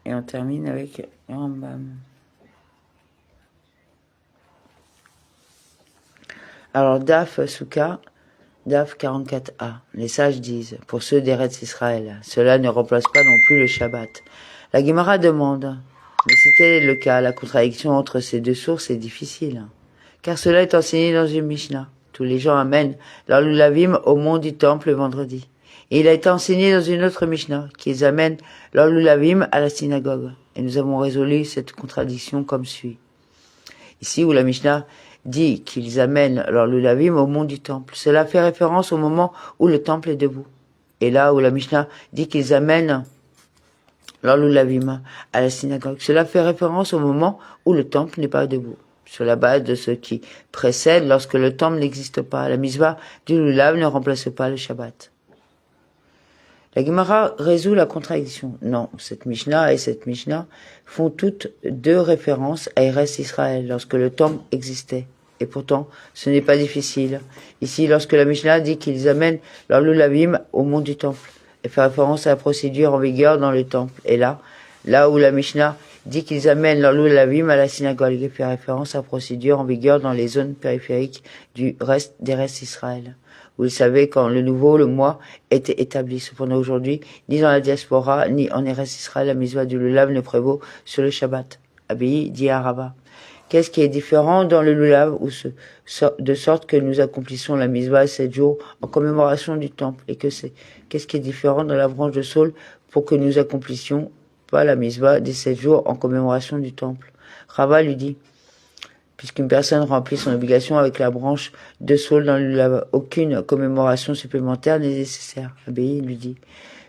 Et on termine avec Rambam. Alors, Daf Souka, Daf 44a. Les sages disent, pour ceux d'Eretz Israël, cela ne remplace pas non plus le Shabbat. La Gemara demande, mais si tel est le cas, la contradiction entre ces deux sources est difficile. Car cela est enseigné dans une Mishnah. Tous les gens amènent leur lulavim au mont du temple le vendredi. Et il a été enseigné dans une autre Mishnah, qu'ils amènent leur lulavim à la synagogue. Et nous avons résolu cette contradiction comme suit. Ici où la Mishnah dit qu'ils amènent leur lulavim au mont du temple, cela fait référence au moment où le temple est debout. Et là où la Mishnah dit qu'ils amènent leur lulavim à la synagogue, cela fait référence au moment où le temple n'est pas debout. Sur la base de ce qui précède, lorsque le temple n'existe pas, la misva du lulav ne remplace pas le Shabbat. La Gemara résout la contradiction. Non, cette Mishnah et cette Mishnah font toutes deux références à Eretz Israël, lorsque le temple existait. Et pourtant, ce n'est pas difficile. Ici, lorsque la Mishnah dit qu'ils amènent leur lulavim au mont du temple, elle fait référence à la procédure en vigueur dans le temple. Et là où la Mishnah dit qu'ils amènent leur lulavim à la synagogue, elle fait référence à la procédure en vigueur dans les zones périphériques du reste d'Eretz Israël. Vous le savez, quand le mois était établi. Cependant, aujourd'hui, ni dans la diaspora, ni en Eretz Israël, la misva du lulav ne prévaut sur le Shabbat. Abéi dit à Rabat. Qu'est-ce qui est différent dans le lulav, de sorte que nous accomplissons la misva 7 jours en commémoration du temple, et qu'est-ce qui est différent dans la branche de saule pour que nous accomplissions pas la misva des 7 jours en commémoration du temple? Rabat lui dit, puisqu'une personne remplit son obligation avec la branche de saule dans le lulav, aucune commémoration supplémentaire n'est nécessaire. Abéi lui dit,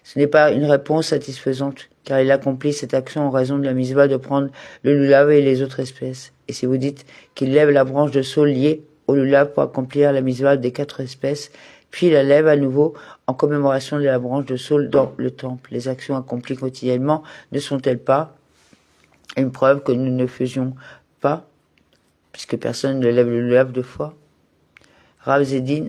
ce n'est pas une réponse satisfaisante, car il accomplit cette action en raison de la misva de prendre le lulav et les autres espèces. Et si vous dites qu'il lève la branche de saule liée au lulav pour accomplir la misva des 4 espèces, puis la lève à nouveau en commémoration de la branche de saule dans le temple, les actions accomplies quotidiennement ne sont-elles pas une preuve que nous ne faisions pas, puisque personne ne lève le lulav 2 fois? Rav Zedin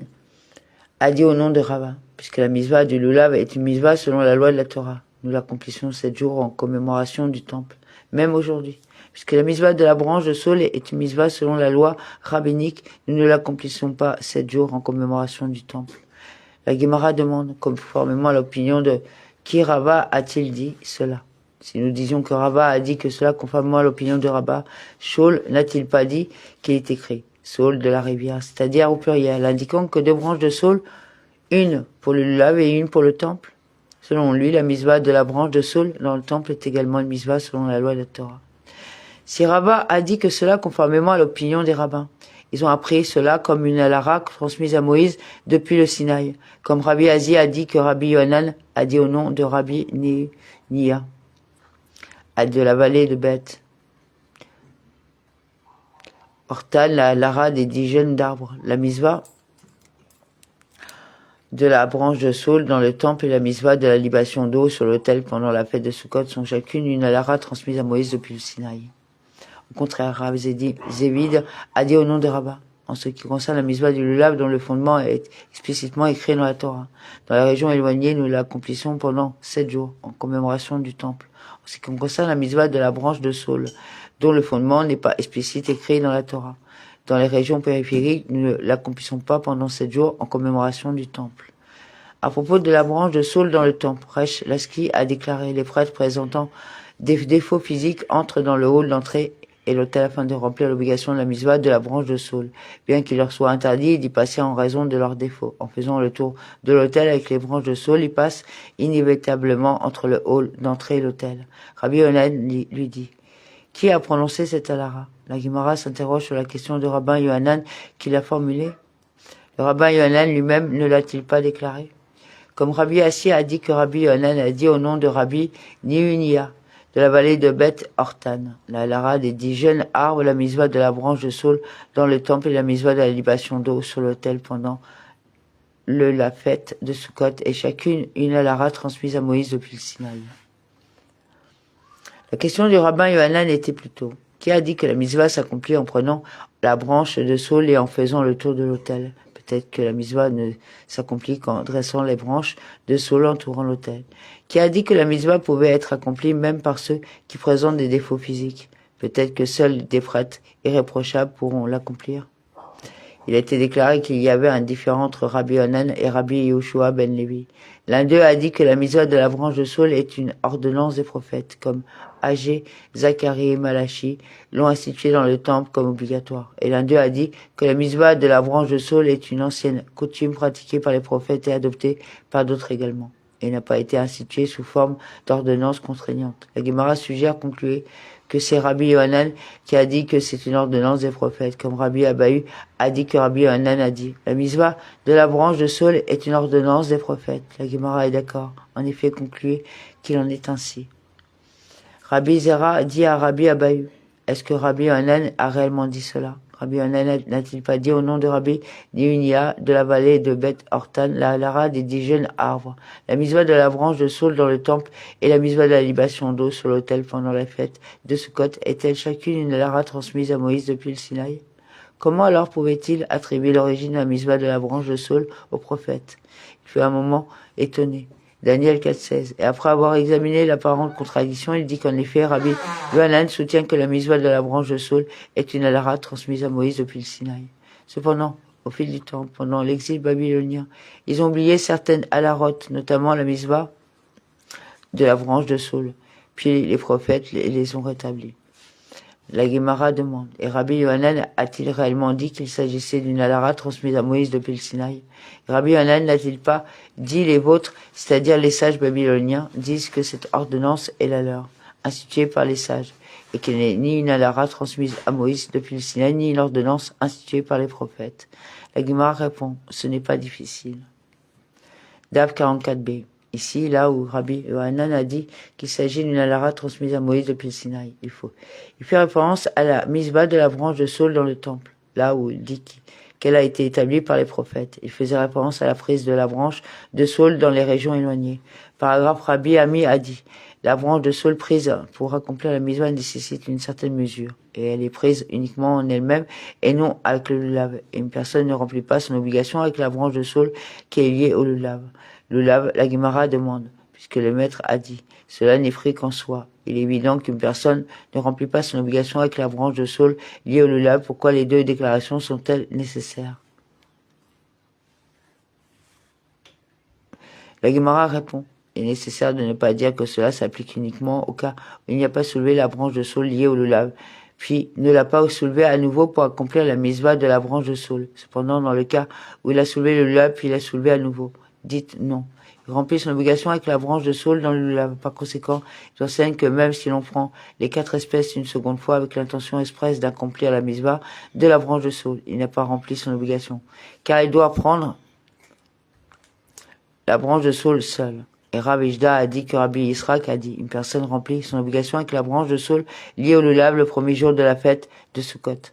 a dit au nom de Rava, puisque la misva du lulav est une misva selon la loi de la Torah. Nous l'accomplissons 7 jours en commémoration du temple, même aujourd'hui. Puisque la misva de la branche de saule est une misva selon la loi rabbinique, nous ne l'accomplissons pas 7 jours en commémoration du temple. La Gemara demande, conformément à l'opinion de qui Rava a-t-il dit cela? Si nous disions que Rava a dit que cela conformément à l'opinion de Rava, Shaul n'a-t-il pas dit qu'il est écrit saule de la rivière, c'est-à-dire au pluriel, indiquant que 2 branches de saule, une pour le lulav et une pour le temple? Selon lui, la misva de la branche de saule dans le temple est également une misva selon la loi de la Torah. Si Rava a dit que cela conformément à l'opinion des rabbins, ils ont appris cela comme une halara transmise à Moïse depuis le Sinaï, comme Rabbi Azi a dit que Rabbi Yohanan a dit au nom de Rabbi Nia, de la vallée de Beth. Hortan, la halara des 10 jeunes d'arbres, la misva de la branche de saule dans le temple et la misva de la libation d'eau sur l'autel pendant la fête de Sukkot sont chacune une halara transmise à Moïse depuis le Sinaï. Au contraire, Rav Zévid a dit au nom de Rabat, en ce qui concerne la misva du lulav dont le fondement est explicitement écrit dans la Torah. Dans la région éloignée, nous l'accomplissons pendant 7 jours, en commémoration du temple. En ce qui concerne la misva de la branche de saule, dont le fondement n'est pas explicite écrit dans la Torah. Dans les régions périphériques, nous ne l'accomplissons pas pendant 7 jours en commémoration du temple. À propos de la branche de saule dans le temple, Resh Laski a déclaré les prêtres présentant des défauts physiques entrent dans le hall d'entrée et l'autel afin de remplir l'obligation de la misva de la branche de saule, bien qu'il leur soit interdit d'y passer en raison de leurs défauts. En faisant le tour de l'autel avec les branches de saule, ils passent inévitablement entre le hall d'entrée et l'autel. Rabbi Yohanan lui dit, qui a prononcé cette halara? La Gemara s'interroge sur la question de Rabbin Yohanan qui l'a formulée. Le Rabbin Yohanan lui-même ne l'a-t-il pas déclaré? Comme Rabbi Assi a dit que Rabbi Yohanan a dit au nom de Rabbi Niunia, de la vallée de Beth Hortan, la halara des 10 jeunes arbres, la misva de la branche de saule dans le temple et la misva de la libation d'eau sur l'autel pendant la fête de Sukkot, et chacune une halara transmise à Moïse depuis le Sinaï. La question du rabbin Yohanan était plutôt, qui a dit que la misva s'accomplit en prenant la branche de saule et en faisant le tour de l'autel? Peut-être que la mitzvah ne s'accomplit qu'en dressant les branches de saule entourant l'autel. Qui a dit que la mitzvah pouvait être accomplie même par ceux qui présentent des défauts physiques? Peut-être que seuls des prêtres irréprochables pourront l'accomplir. Il a été déclaré qu'il y avait un différend entre Rabbi Hanan et Rabbi Yehoshua ben Lévi. L'un d'eux a dit que la mitzvah de la branche de saule est une ordonnance des prophètes, comme Agé, Zacharie et Malachi l'ont instituée dans le temple comme obligatoire. Et l'un d'eux a dit que la mitzvah de la branche de saule est une ancienne coutume pratiquée par les prophètes et adoptée par d'autres également, et n'a pas été instituée sous forme d'ordonnance contraignante. La Gemara suggère conclure que c'est Rabbi Yohanan qui a dit que c'est une ordonnance des prophètes, comme Rabbi Abahu a dit que Rabbi Yohanan a dit. La mitzvah de la branche de saule est une ordonnance des prophètes. La Gemara est d'accord. En effet, conclut qu'il en est ainsi. Rabbi Zera dit à Rabbi Abahu, est-ce que Rabbi Yohanan a réellement dit cela? Rabbi Yohanan n'a-t-il pas dit au nom de Rabbi Niunia de la vallée de Beth Hortan, la halara des 10 jeunes arbres, la mitzvah de la branche de saule dans le temple et la mitzvah de la libation d'eau sur l'autel pendant la fête de Sukkot est-elle chacune une halara transmise à Moïse depuis le Sinaï? Comment alors pouvait-il attribuer l'origine de la mitzvah de la branche de saule au prophète? Il fut un moment étonné. Daniel 4,16. Et après avoir examiné l'apparente contradiction, il dit qu'en effet, Rabbi Yohanan soutient que la mitzvah de la branche de saule est une halara transmise à Moïse depuis le Sinaï. Cependant, au fil du temps, pendant l'exil babylonien, ils ont oublié certaines halarotes, notamment la mitzvah de la branche de saule. Puis les prophètes les ont rétablis. La Gemara demande, et Rabbi Yohanan a-t-il réellement dit qu'il s'agissait d'une halara transmise à Moïse depuis le Sinaï? Rabbi Yohanan n'a-t-il pas dit les vôtres, c'est-à-dire les sages babyloniens, disent que cette ordonnance est la leur, instituée par les sages, et qu'elle n'est ni une halara transmise à Moïse depuis le Sinaï, ni une ordonnance instituée par les prophètes? La Gemara répond, ce n'est pas difficile. Daf 44b. Ici, là où Rabbi Yohanan a dit qu'il s'agit d'une halara transmise à Moïse depuis le Sinaï, il fait référence à la mitzvah de la branche de saule dans le temple, là où il dit qu'elle a été établie par les prophètes. Il faisait référence à la prise de la branche de saule dans les régions éloignées. Paragraphe, Rabbi Ami a dit, la branche de saule prise pour accomplir la mitzvah nécessite une certaine mesure, et elle est prise uniquement en elle-même et non avec le lulav. Et une personne ne remplit pas son obligation avec la branche de saule qui est liée au lulav. Lulav, la Gemara demande, puisque le maître a dit, cela n'est fric qu'en soi. Il est évident qu'une personne ne remplit pas son obligation avec la branche de saule liée au lulav. Pourquoi les deux déclarations sont-elles nécessaires? La Gemara répond, il est nécessaire de ne pas dire que cela s'applique uniquement au cas où il n'y a pas soulevé la branche de saule liée au lulav, puis ne l'a pas soulevé à nouveau pour accomplir la mitzvah de la branche de saule. Cependant, dans le cas où il a soulevé le lulav puis il a soulevé à nouveau, dites non. Il remplit son obligation avec la branche de saule dans le lulav. Par conséquent, il enseigne que même si l'on prend les 4 espèces une seconde fois avec l'intention expresse d'accomplir la mitzvah de la branche de saule, il n'a pas rempli son obligation, car il doit prendre la branche de saule seule. Et Rav Ishda a dit que Rabbi Yisraël a dit, une personne remplit son obligation avec la branche de saule liée au lulav le premier jour de la fête de Sukkot.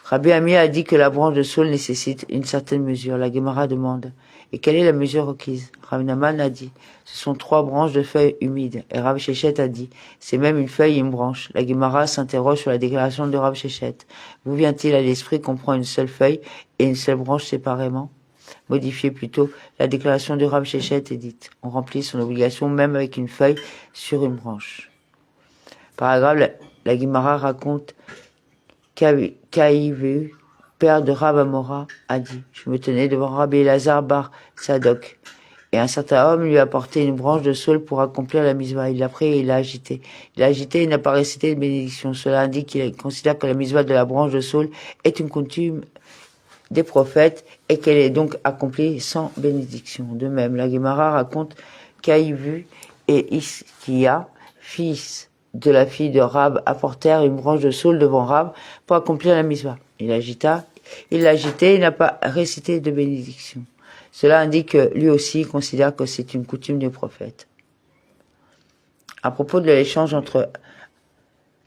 Rabbi Ami a dit que la branche de saule nécessite une certaine mesure. La Gemara demande, et quelle est la mesure requise? Rav Naman a dit, ce sont 3 branches de feuilles humides. Et Rav Shechet a dit, c'est même une feuille et une branche. La Gemara s'interroge sur la déclaration de Rav Shechet. Vous vient-il à l'esprit qu'on prend une seule feuille et une seule branche séparément? Modifiez plutôt la déclaration de Rav Shechet et dites, on remplit son obligation même avec une feuille sur une branche. Paragraphe, la Gemara raconte qu'Aïvu, père de Rav Amora, a dit, je me tenais devant Rabbi Elazar bar Sadok, et un certain homme lui a apporté une branche de saule pour accomplir la mitzvah. Il l'a pris et il l'a agité. Il l'a agité et n'a pas récité de bénédiction. Cela indique qu'il considère que la mitzvah de la branche de saule est une coutume des prophètes et qu'elle est donc accomplie sans bénédiction. De même, la Gemara raconte qu'Aïvu et Iskia, fils de la fille de Rab, apportèrent une branche de saule devant Rab pour accomplir la mitzvah. Il l'a agité et n'a pas récité de bénédiction. Cela indique que lui aussi considère que c'est une coutume des prophètes. À propos de l'échange entre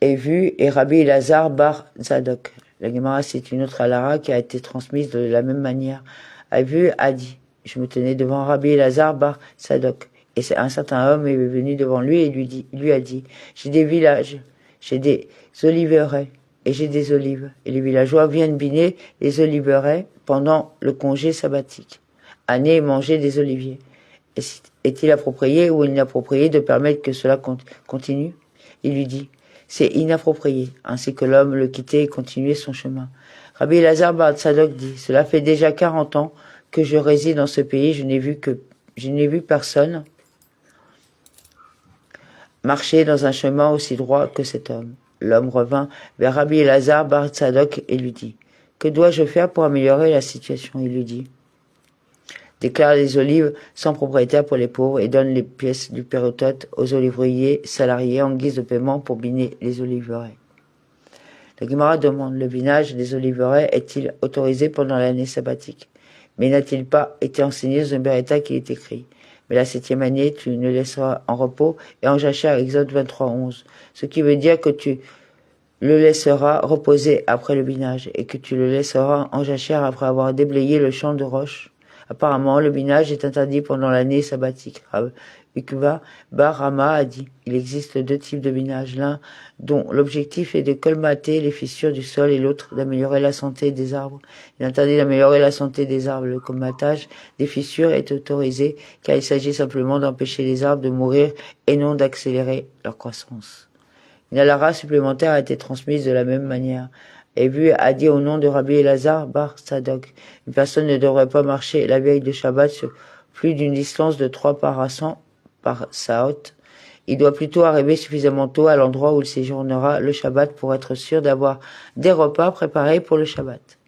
Évu et Rabbi Elazar bar Zadok, la Gemara, c'est une autre halara qui a été transmise de la même manière. Évu a dit, je me tenais devant Rabbi Elazar bar Zadok. Et un certain homme est venu devant lui et lui a dit, j'ai des villages, j'ai des oliveraies, et j'ai des olives. Et les villageois viennent biner les oliveraies pendant le congé sabbatique. Année et manger des oliviers. Est-il approprié ou inapproprié de permettre que cela continue? Il lui dit, c'est inapproprié, ainsi que l'homme le quittait et continuait son chemin. Rabbi Elazar bar Tzadok dit, cela fait déjà 40 ans que je réside dans ce pays, je n'ai vu personne marcher dans un chemin aussi droit que cet homme. L'homme revint vers Rabbi Elazar bar Tzadok et lui dit, que dois-je faire pour améliorer la situation? Il lui dit, déclare les olives sans propriétaire pour les pauvres et donne les pièces du pérotote aux olivriers salariés en guise de paiement pour biner les oliveraies. La Gemara demande, le binage des oliveraies est-il autorisé pendant l'année sabbatique? Mais n'a-t-il pas été enseigné dans un Beretta qui est écrit, mais la 7e année, tu ne laisseras en repos et en jachère, Exode 23:11. Ce qui veut dire que tu le laisseras reposer après le binage et que tu le laisseras en jachère après avoir déblayé le champ de roche. Apparemment, le binage est interdit pendant l'année sabbatique. Ukva bar Rama a dit, il existe 2 types de binage, l'un dont l'objectif est de colmater les fissures du sol et l'autre d'améliorer la santé des arbres. Il est interdit d'améliorer la santé des arbres. Le colmatage des fissures est autorisé car il s'agit simplement d'empêcher les arbres de mourir et non d'accélérer leur croissance. Une halara supplémentaire a été transmise de la même manière. Et vu a dit au nom de Rabbi Elazar bar Tzadok, une personne ne devrait pas marcher la veille de Shabbat sur plus d'une distance de 3 parasans par Saot. Il doit plutôt arriver suffisamment tôt à l'endroit où il séjournera le Shabbat pour être sûr d'avoir des repas préparés pour le Shabbat.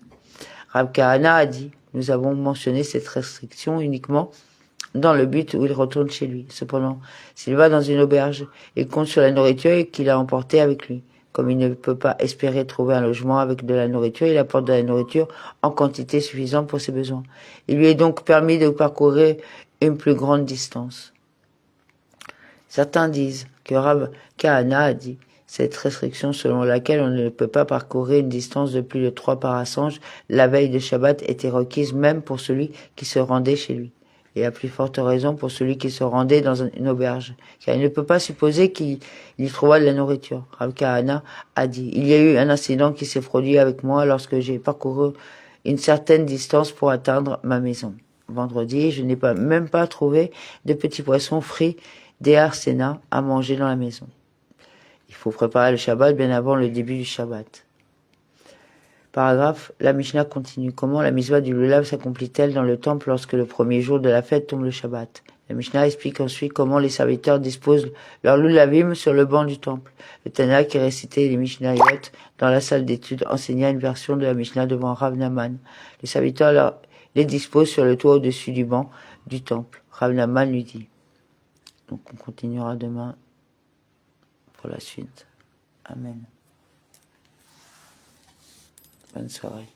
Rab Kahana a dit, nous avons mentionné cette restriction uniquement dans le but où il retourne chez lui. Cependant, s'il va dans une auberge, il compte sur la nourriture qu'il a emportée avec lui. Comme il ne peut pas espérer trouver un logement avec de la nourriture, il apporte de la nourriture en quantité suffisante pour ses besoins. Il lui est donc permis de parcourir une plus grande distance. Certains disent que Rab Kahana a dit cette restriction selon laquelle on ne peut pas parcourir une distance de plus de 3 parasanges la veille de Shabbat était requise même pour celui qui se rendait chez lui. Et à plus forte raison pour celui qui se rendait dans une auberge, car il ne peut pas supposer qu'il y trouvera de la nourriture. Rav Kahana a dit, il y a eu un incident qui s'est produit avec moi lorsque j'ai parcouru une certaine distance pour atteindre ma maison. Vendredi, je n'ai même pas trouvé de petits poissons frits des harsénas à manger dans la maison. Il faut préparer le Shabbat bien avant le début du Shabbat. Paragraphe, la Mishnah continue. Comment la mitzvah du lulav s'accomplit-elle dans le temple lorsque le premier jour de la fête tombe le Shabbat? La Mishnah explique ensuite comment les serviteurs disposent leur lulavim sur le banc du temple. Le Tana qui récitait les Mishnayot dans la salle d'études enseigna une version de la Mishnah devant Rav Naman. Les serviteurs les disposent sur le toit au-dessus du banc du temple. Rav Naman lui dit. Donc on continuera demain pour la suite. Amen. Bonne soirée.